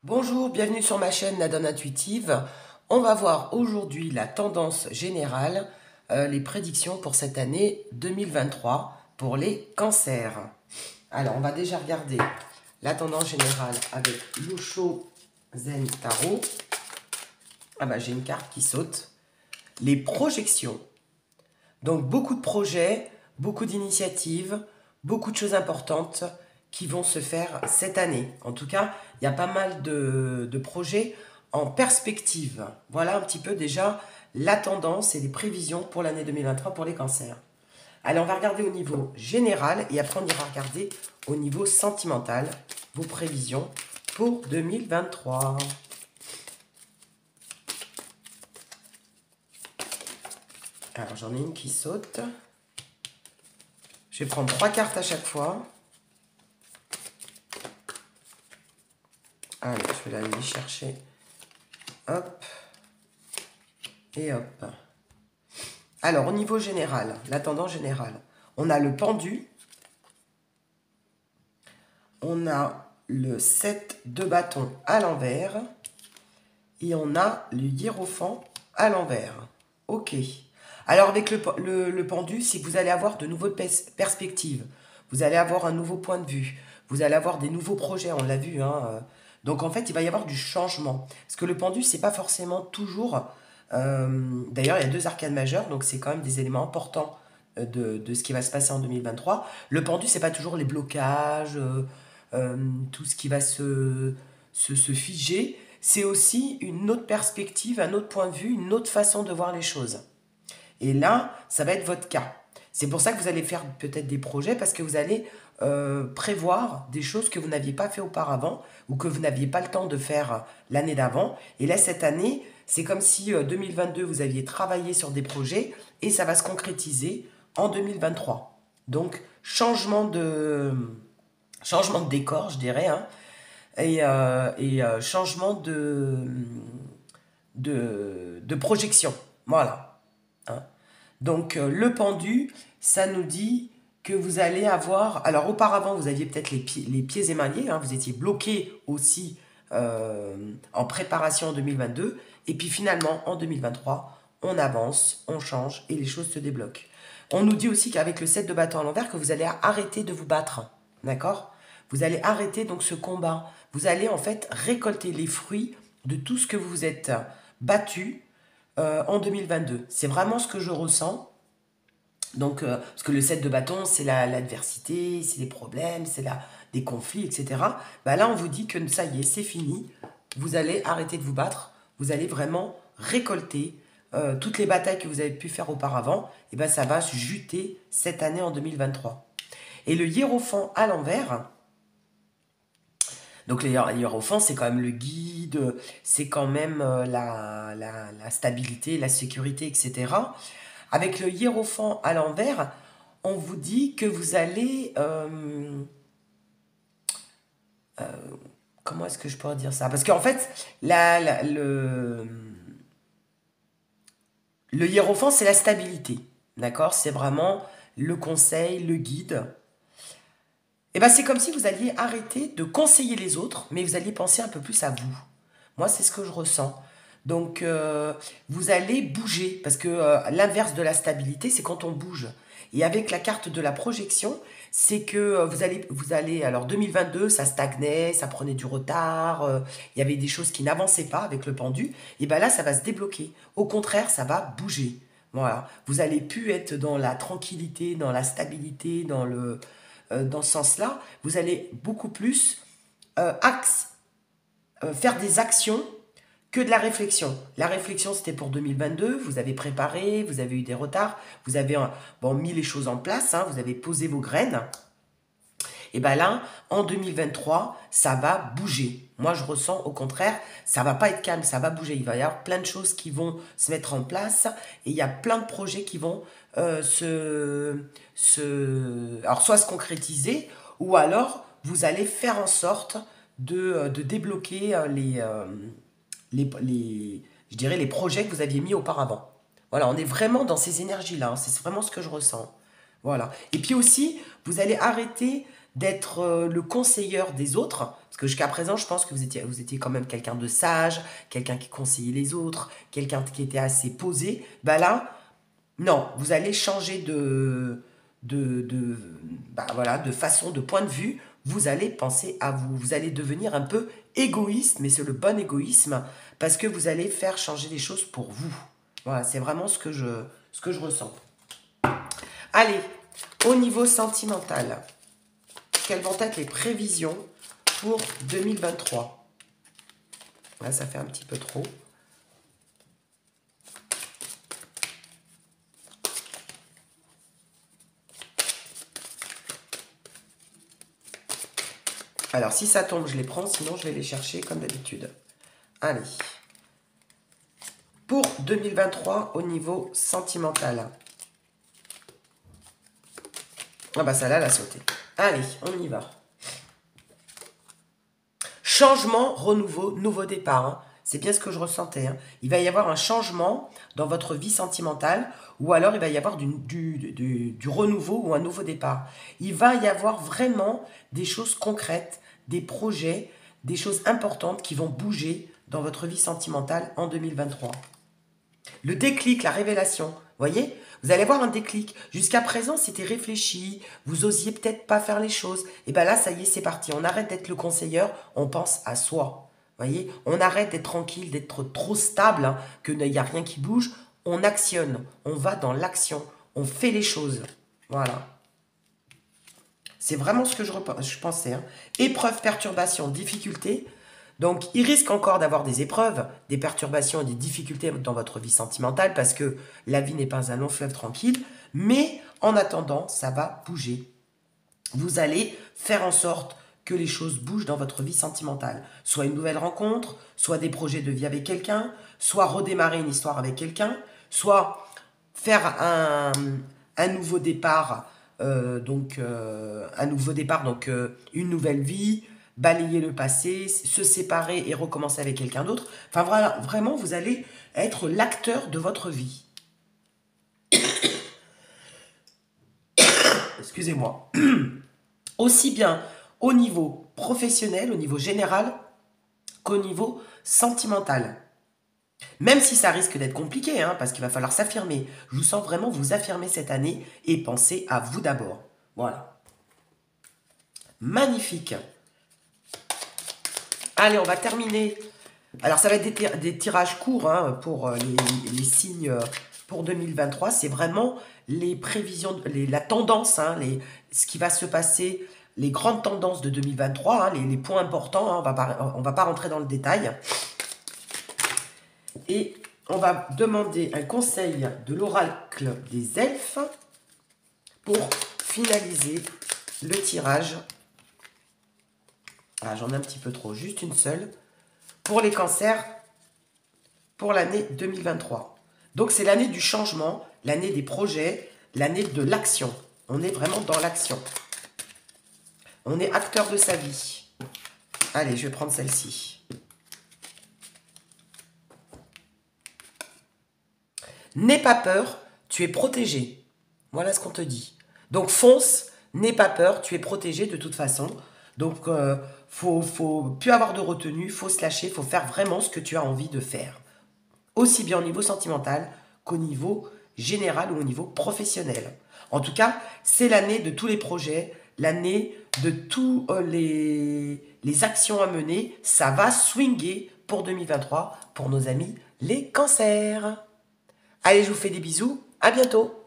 Bonjour, bienvenue sur ma chaîne La Donne Intuitive. On va voir aujourd'hui la tendance générale, les prédictions pour cette année 2023 pour les cancers. Alors, on va déjà regarder la tendance générale avec l'Osho Zen Tarot. Ah bah, j'ai une carte qui saute. Les projections. Donc, beaucoup de projets, beaucoup d'initiatives, beaucoup de choses importantes qui vont se faire cette année. En tout cas, il y a pas mal de projets en perspective. Voilà un petit peu déjà la tendance et les prévisions pour l'année 2023 pour les cancers. Allez, on va regarder au niveau général et après on ira regarder au niveau sentimental vos prévisions pour 2023. Alors j'en ai une qui saute. Je vais prendre 3 cartes à chaque fois. Allez, je vais aller chercher. Hop. Et hop. Alors, au niveau général, la tendance générale, on a le pendu. On a le 7 de bâton à l'envers. Et on a le hiérophant à l'envers. Ok. Alors, avec le pendu, c'est que vous allez avoir de nouvelles perspectives. Vous allez avoir un nouveau point de vue. Vous allez avoir des nouveaux projets, on l'a vu, hein. Donc, en fait, il va y avoir du changement. Parce que le pendu, c'est pas forcément toujours... D'ailleurs, il y a 2 arcanes majeures, donc c'est quand même des éléments importants de ce qui va se passer en 2023. Le pendu, c'est pas toujours les blocages, tout ce qui va se figer. C'est aussi une autre perspective, un autre point de vue, une autre façon de voir les choses. Et là, ça va être votre cas. C'est pour ça que vous allez faire peut-être des projets parce que vous allez prévoir des choses que vous n'aviez pas fait auparavant ou que vous n'aviez pas le temps de faire l'année d'avant. Et là, cette année, c'est comme si 2022, vous aviez travaillé sur des projets et ça va se concrétiser en 2023. Donc, changement de décor, je dirais, hein, et changement de projection. Voilà. Hein. Donc, le pendu, ça nous dit que vous allez avoir... Alors, auparavant, vous aviez peut-être les pieds et mains liés, hein, vous étiez bloqué aussi en préparation en 2022. Et puis, finalement, en 2023, on avance, on change et les choses se débloquent. On nous dit aussi qu'avec le 7 de bâton à l'envers, que vous allez arrêter de vous battre. D'accord ? Vous allez arrêter donc ce combat. Vous allez en fait récolter les fruits de tout ce que vous vous êtes battu en 2022. C'est vraiment ce que je ressens. Donc, parce que le 7 de bâton, c'est l'adversité, c'est les problèmes, c'est des conflits, etc. Bah là, on vous dit que ça y est, c'est fini. Vous allez arrêter de vous battre. Vous allez vraiment récolter toutes les batailles que vous avez pu faire auparavant. Et ben, ça va se juter cette année en 2023. Et le hiérophant à l'envers, donc le hiérophant, c'est quand même le guide, c'est quand même la stabilité, la sécurité, etc. Avec le hiérophant à l'envers, on vous dit que vous allez... comment est-ce que je pourrais dire ça? Parce qu'en fait, le hiérophant, c'est la stabilité. D'accord? C'est vraiment le conseil, le guide. Et bien, c'est comme si vous alliez arrêter de conseiller les autres, mais vous alliez penser un peu plus à vous. Moi, c'est ce que je ressens. Donc, vous allez bouger, parce que l'inverse de la stabilité, c'est quand on bouge. Et avec la carte de la projection, c'est que vous allez, alors 2022, ça stagnait, ça prenait du retard, il y avait des choses qui n'avançaient pas avec le pendu. Et bien là, ça va se débloquer. Au contraire, ça va bouger. Voilà. Vous allez plus être dans la tranquillité, dans la stabilité, dans ce sens-là. Vous allez beaucoup plus faire des actions que de la réflexion. La réflexion, c'était pour 2022, vous avez préparé, vous avez eu des retards, vous avez mis les choses en place, hein, vous avez posé vos graines. Et bien là, en 2023, ça va bouger. Moi, je ressens au contraire, ça va pas être calme, ça va bouger. Il va y avoir plein de choses qui vont se mettre en place et il y a plein de projets qui vont alors soit se concrétiser ou alors vous allez faire en sorte de débloquer je dirais les projets que vous aviez mis auparavant. Voilà, on est vraiment dans ces énergies-là, hein, c'est vraiment ce que je ressens. Voilà. Et puis aussi, vous allez arrêter d'être le conseilleur des autres, parce que jusqu'à présent, je pense que vous étiez quand même quelqu'un de sage, quelqu'un qui conseillait les autres, quelqu'un qui était assez posé. Bah là, non, vous allez changer de, bah voilà, de façon, de point de vue. Vous allez penser à vous. Vous allez devenir un peu égoïste, mais c'est le bon égoïsme, parce que vous allez faire changer les choses pour vous. Voilà, c'est vraiment ce que je ressens. Allez, au niveau sentimental, quelles vont être les prévisions pour 2023? Là, ça fait un petit peu trop. Alors, si ça tombe, je les prends, sinon je vais les chercher comme d'habitude. Allez. Pour 2023, au niveau sentimental. Ah bah, celle-là, elle a sauté. Allez, on y va. Changement, renouveau, nouveau départ. Hein. C'est bien ce que je ressentais. Hein. Il va y avoir un changement dans votre vie sentimentale ou alors il va y avoir du renouveau ou un nouveau départ. Il va y avoir vraiment des choses concrètes, des projets, des choses importantes qui vont bouger dans votre vie sentimentale en 2023. Le déclic, la révélation, voyez, vous allez avoir un déclic. Jusqu'à présent, c'était réfléchi, vous osiez peut-être pas faire les choses. Et bien là, ça y est, c'est parti. On arrête d'être le conseilleur, on pense à soi. Voyez, on arrête d'être tranquille, d'être trop stable, hein, qu'il n'y a rien qui bouge. On actionne, on va dans l'action, on fait les choses. Voilà. C'est vraiment ce que je pensais. Hein. Épreuve, perturbation, difficulté. Donc, il risque encore d'avoir des épreuves, des perturbations et des difficultés dans votre vie sentimentale parce que la vie n'est pas un long fleuve tranquille. Mais en attendant, ça va bouger. Vous allez faire en sorte que les choses bougent dans votre vie sentimentale. Soit une nouvelle rencontre, soit des projets de vie avec quelqu'un, soit redémarrer une histoire avec quelqu'un, soit faire un nouveau départ, une nouvelle vie, balayer le passé, se séparer et recommencer avec quelqu'un d'autre. Enfin voilà, vraiment, vous allez être l'acteur de votre vie. Excusez-moi. Aussi bien au niveau professionnel, au niveau général, qu'au niveau sentimental. Même si ça risque d'être compliqué, hein, parce qu'il va falloir s'affirmer. Je vous sens vraiment vous affirmer cette année et penser à vous d'abord. Voilà. Magnifique. Allez, on va terminer. Alors, ça va être des tirages courts hein, pour les signes pour 2023. C'est vraiment les prévisions, la tendance, hein, ce qui va se passer, les grandes tendances de 2023, hein, les points importants. Hein, on va pas rentrer dans le détail. Et on va demander un conseil de l'oracle des elfes pour finaliser le tirage. Ah, j'en ai un petit peu trop, juste une seule. Pour les cancers, pour l'année 2023. Donc, c'est l'année du changement, l'année des projets, l'année de l'action. On est vraiment dans l'action. On est acteur de sa vie. Allez, je vais prendre celle-ci. N'aie pas peur, tu es protégé. Voilà ce qu'on te dit. Donc, fonce, n'aie pas peur, tu es protégé de toute façon. Donc, faut plus avoir de retenue, faut se lâcher, faut faire vraiment ce que tu as envie de faire. Aussi bien au niveau sentimental qu'au niveau général ou au niveau professionnel. En tout cas, c'est l'année de tous les projets, l'année de tous les actions à mener. Ça va swinguer pour 2023 pour nos amis les cancers. Allez, je vous fais des bisous. À bientôt.